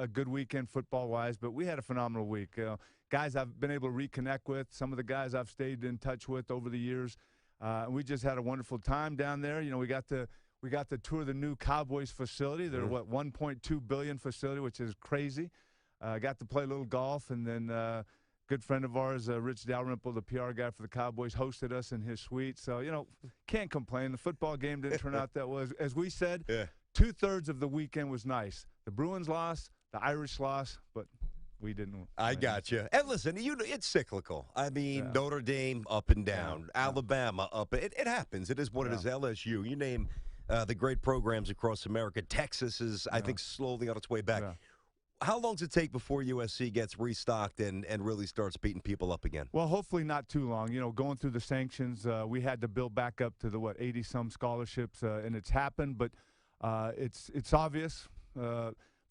a good weekend football-wise, but we had a phenomenal week. Guys I've been able to reconnect with, some of the guys I've stayed in touch with over the years. We just had a wonderful time down there. We got to tour the new Cowboys facility. They're, $1.2 billion facility, which is crazy. Got to play a little golf, and then good friend of ours, Rich Dalrymple, the PR guy for the Cowboys, hosted us in his suite. So, can't complain. The football game didn't turn out that well. As we said, 2/3 of the weekend was nice. The Bruins lost, the Irish lost, but we didn't. I got you. And listen, it's cyclical. I mean, Notre Dame up and down, Alabama up. It happens. It is what it is. LSU. You name the great programs across America. Texas is, I think, slowly on its way back. How long does it take before USC gets restocked and really starts beating people up again? Well, hopefully not too long. Going through the sanctions, we had to build back up to the 80-some scholarships, and it's happened. But it's obvious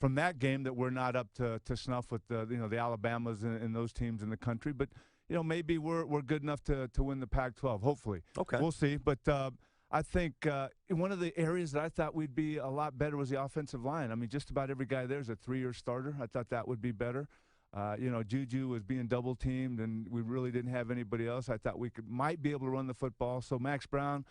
from that game that we're not up to snuff with the Alabamas and those teams in the country. But maybe we're good enough to win the Pac-12. Hopefully, we'll see. But I think one of the areas that I thought we'd be a lot better was the offensive line. I mean, just about every guy there is a 3-year starter. I thought that would be better. Juju was being double-teamed, and we really didn't have anybody else. I thought we might be able to run the football. So Max Brown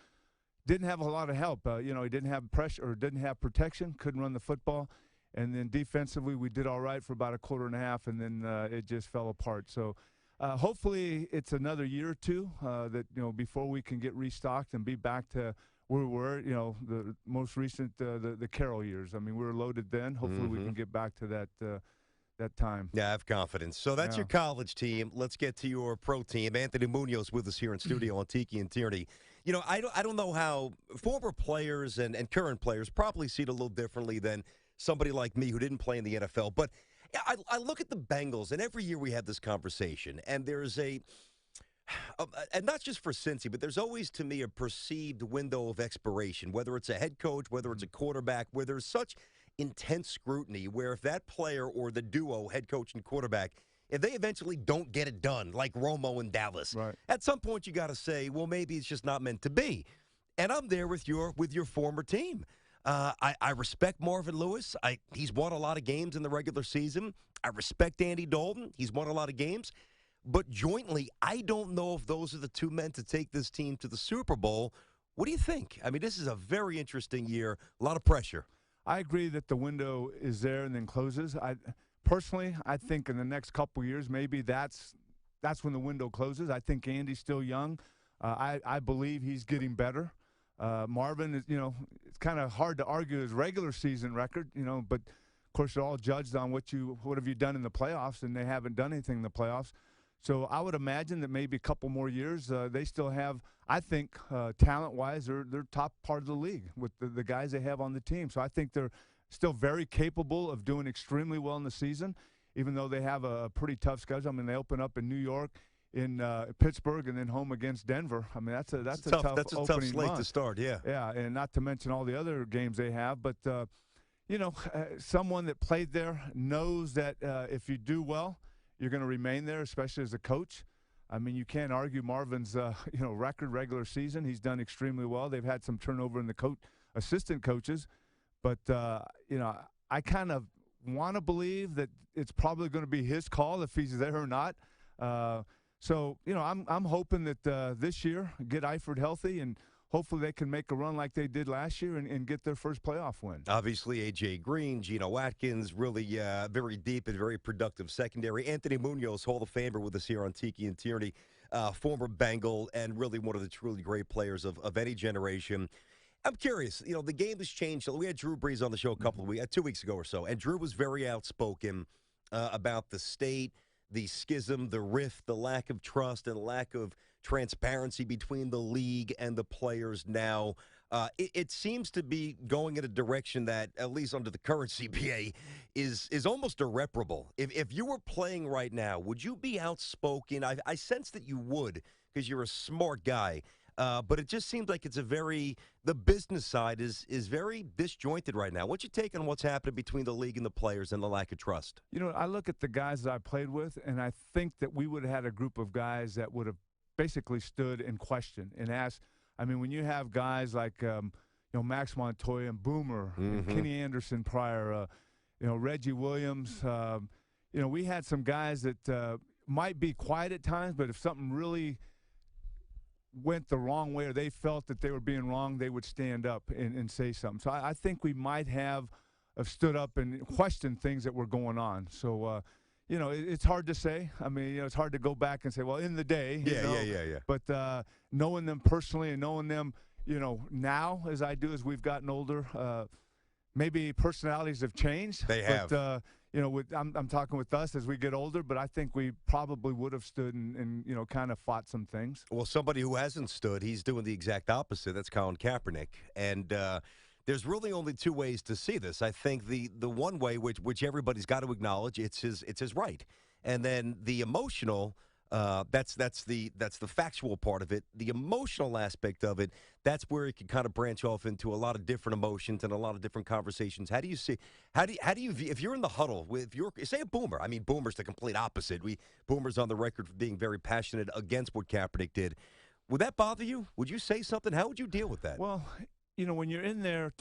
didn't have a lot of help. He didn't have pressure or didn't have protection, couldn't run the football. And then defensively, we did all right for about a quarter and a half, and then it just fell apart. So hopefully it's another year or two that before we can get restocked and be back to where we were. The most recent the Carroll years. I mean, we were loaded then. Hopefully we can get back to that time. Yeah, I have confidence. So that's your college team. Let's get to your pro team. Anthony Munoz with us here in studio on Tiki and Tierney. I don't know how former players and current players probably see it a little differently than somebody like me who didn't play in the NFL. But I look at the Bengals, and every year we have this conversation, and there's and not just for Cincy, but there's always, to me, a perceived window of expiration, whether it's a head coach, whether it's a quarterback, where there's such intense scrutiny where if that player or the duo, head coach and quarterback, if they eventually don't get it done, like Romo in Dallas, at some point you got to say, well, maybe it's just not meant to be. And I'm there with your former team. I respect Marvin Lewis. He's won a lot of games in the regular season. I respect Andy Dalton. He's won a lot of games. But jointly, I don't know if those are the two men to take this team to the Super Bowl. What do you think? I mean, this is a very interesting year, a lot of pressure. I agree that the window is there and then closes. Personally, I think in the next couple of years, maybe that's when the window closes. I think Andy's still young. I believe he's getting better. Marvin is, it's kind of hard to argue his regular season record, but of course they're all judged on what have you done in the playoffs, and they haven't done anything in the playoffs. So I would imagine that maybe a couple more years they still have, I think, talent-wise, they're top part of the league with the guys they have on the team. So I think they're still very capable of doing extremely well in the season, even though they have a pretty tough schedule. I mean, they open up in New York, in Pittsburgh, and then home against Denver. I mean, that's a tough slate month to start. Yeah, and not to mention all the other games they have. But someone that played there knows that if you do well, you're going to remain there, especially as a coach. I mean, you can't argue Marvin's record regular season. He's done extremely well. They've had some turnover in the assistant coaches, but I kind of want to believe that it's probably going to be his call if he's there or not. So, I'm hoping that this year get Eifert healthy, and hopefully they can make a run like they did last year and get their first playoff win. Obviously, A.J. Green, Geno Atkins, really very deep and very productive secondary. Anthony Munoz, Hall of Famer with us here on Tiki and Tierney, former Bengal and really one of the truly great players of any generation. I'm curious, the game has changed. We had Drew Brees on the show a couple of weeks, 2 weeks ago or so, and Drew was very outspoken about the state, the schism, the rift, the lack of trust, and lack of transparency between the league and the players now. It seems to be going in a direction that, at least under the current CBA, is almost irreparable. If you were playing right now, would you be outspoken? I sense that you would, because you're a smart guy. But it just seems like the business side is very disjointed right now. What's your take on what's happening between the league and the players and the lack of trust? I look at the guys that I played with, and I think that we would have had a group of guys that would have basically stood in question and asked. I mean, when you have guys like Max Montoya and Boomer and Kenny Anderson prior, Reggie Williams. We had some guys that might be quiet at times, but if something really went the wrong way or they felt that they were being wrong, they would stand up and say something. So I think we might have stood up and questioned things that were going on. So, it's hard to say. I mean, it's hard to go back and say, well, in the day. Yeah. But knowing them personally and knowing them, now as I do as we've gotten older, maybe personalities have changed. They have. But, I'm talking with us as we get older, but I think we probably would have stood and kind of fought some things. Well, somebody who hasn't stood, he's doing the exact opposite. That's Colin Kaepernick. And there's really only two ways to see this. I think the one way, which everybody's got to acknowledge, it's his right. And then the emotional, that's the factual part of it. The emotional aspect of it, that's where it can kind of branch off into a lot of different emotions and a lot of different conversations. How do you view, if you're in the huddle with say a Boomer? I mean, Boomer's the complete opposite. Boomer's on the record for being very passionate against what Kaepernick did. Would that bother you? Would you say something? How would you deal with that? Well, when you're in there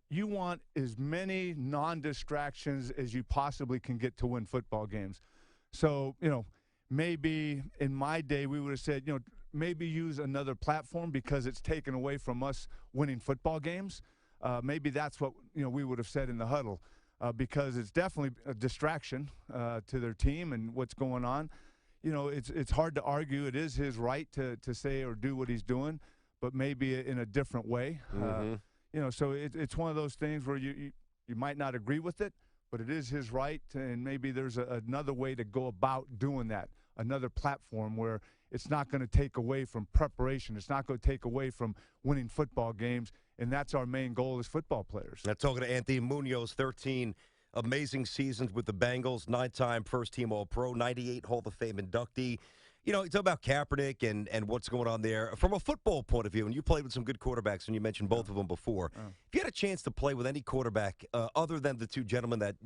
you want as many non-distractions as you possibly can get to win football games. So, maybe in my day we would have said, maybe use another platform because it's taken away from us winning football games. Maybe that's what, we would have said in the huddle because it's definitely a distraction to their team and what's going on. It's hard to argue. It is his right to say or do what he's doing, but maybe in a different way. Mm-hmm. So it's one of those things where you might not agree with it, but it is his right, and maybe there's another way to go about doing that, another platform where it's not going to take away from preparation. It's not going to take away from winning football games, and that's our main goal as football players. Now, talking to Anthony Munoz, 13 amazing seasons with the Bengals, 9-time first-team All-Pro, 98 Hall of Fame inductee. You talk about Kaepernick and what's going on there. From a football point of view, and you played with some good quarterbacks, and you mentioned both of them before. If you had a chance to play with any quarterback other than the two gentlemen that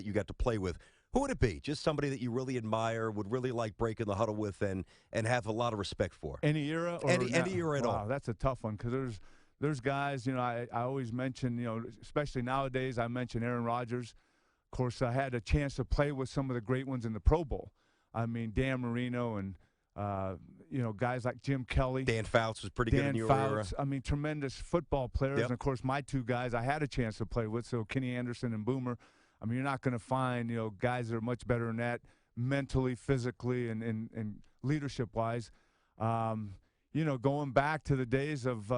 you got to play with, who would it be? Just somebody that you really admire, would really like breaking the huddle with, and have a lot of respect for. Any era? Or any era at all. Wow, that's a tough one because there's guys, I always mention, especially nowadays, I mention Aaron Rodgers. Of course, I had a chance to play with some of the great ones in the Pro Bowl. I mean, Dan Marino and, guys like Jim Kelly. Dan Fouts was pretty good in your era. I mean, tremendous football players. Yep. And, of course, my two guys I had a chance to play with, so Kenny Anderson and Boomer. I mean, you're not going to find, guys that are much better than that mentally, physically, and leadership-wise. Going back to the days of,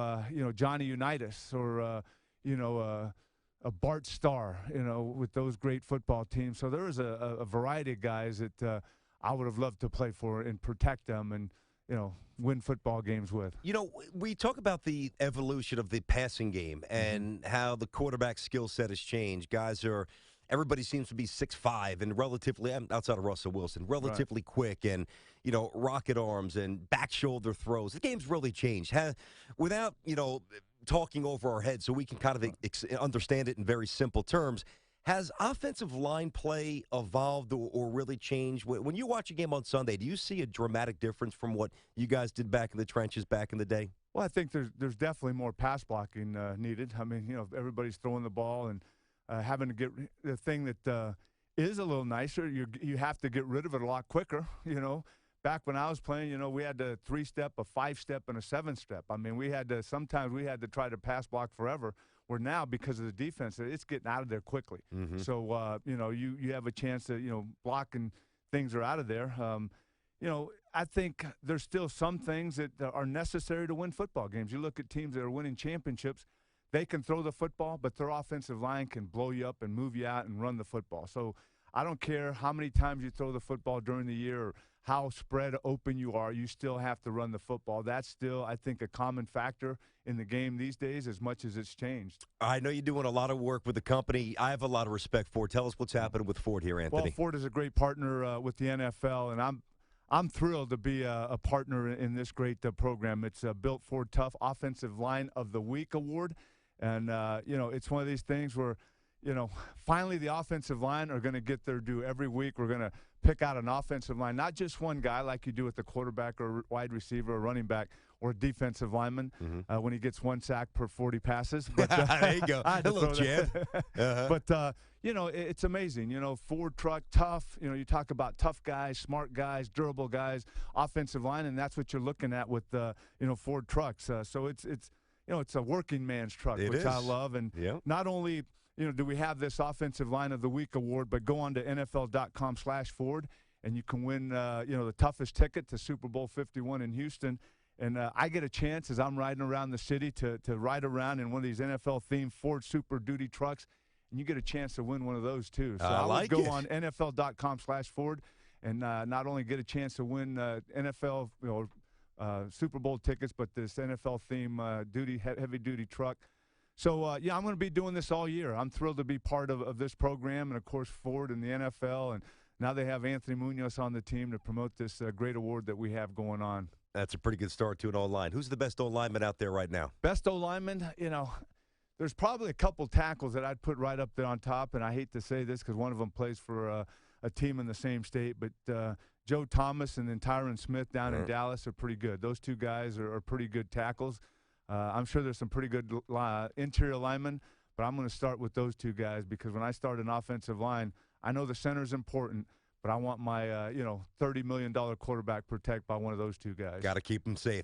Johnny Unitas or, a Bart Starr, with those great football teams. So there was a variety of guys that I would have loved to play for and protect them and, win football games with. We talk about the evolution of the passing game and how the quarterback skill set has changed. Everybody seems to be 6'5" and relatively, outside of Russell Wilson, relatively quick and, rocket arms and back shoulder throws. The game's really changed. Without, talking over our heads so we can kind of understand it in very simple terms, has offensive line play evolved or really changed? When you watch a game on Sunday, do you see a dramatic difference from what you guys did back in the trenches back in the day? Well, I think there's definitely more pass blocking needed. I mean, everybody's throwing the ball and having to get the thing that is a little nicer. You have to get rid of it a lot quicker. Back when I was playing, we had a 3-step, a 5-step, and a 7-step. I mean, sometimes we had to try to pass block forever. Where now, because of the defense, it's getting out of there quickly. Mm-hmm. So, you have a chance to, block and things are out of there. I think there's still some things that are necessary to win football games. You look at teams that are winning championships, they can throw the football, but their offensive line can blow you up and move you out and run the football. So I don't care how many times you throw the football during the year or how spread open you are, you still have to run the football. That's still, I think, a common factor in the game these days as much as it's changed. I know you're doing a lot of work with the company. I have a lot of respect for it. Tell us what's happening with Ford here, Anthony. Well, Ford is a great partner with the NFL, and I'm thrilled to be a partner in this great program. It's Built Ford Tough Offensive Line of the Week award, and, it's one of these things where, finally the offensive line are going to get their due every week. We're going to pick out an offensive line, not just one guy like you do with the quarterback or wide receiver or running back or a defensive lineman when he gets 1 sack per 40 passes. But, there you go. A little jab. But, it's amazing. Ford truck, tough. You talk about tough guys, smart guys, durable guys, offensive line, and that's what you're looking at with, Ford trucks. So it's a working man's truck, which I love. And not only – do we have this Offensive Line of the Week award, but go on to NFL.com/Ford, and you can win, the toughest ticket to Super Bowl 51 in Houston. And I get a chance as I'm riding around the city to ride around in one of these NFL-themed Ford Super Duty trucks, and you get a chance to win one of those too. So I would go on NFL.com/Ford and not only get a chance to win NFL, Super Bowl tickets, but this NFL-themed heavy-duty truck. So, I'm going to be doing this all year. I'm thrilled to be part of this program and, of course, Ford and the NFL. And now they have Anthony Munoz on the team to promote this great award that we have going on. That's a pretty good start to an O-line. Who's the best O-lineman out there right now? Best O-lineman, there's probably a couple tackles that I'd put right up there on top. And I hate to say this because one of them plays for a team in the same state. But Joe Thomas and then Tyron Smith down in Dallas are pretty good. Those two guys are pretty good tackles. I'm sure there's some pretty good interior linemen, but I'm going to start with those two guys because when I start an offensive line, I know the center's important, but I want my $30 million quarterback protected by one of those two guys. Got to keep them safe.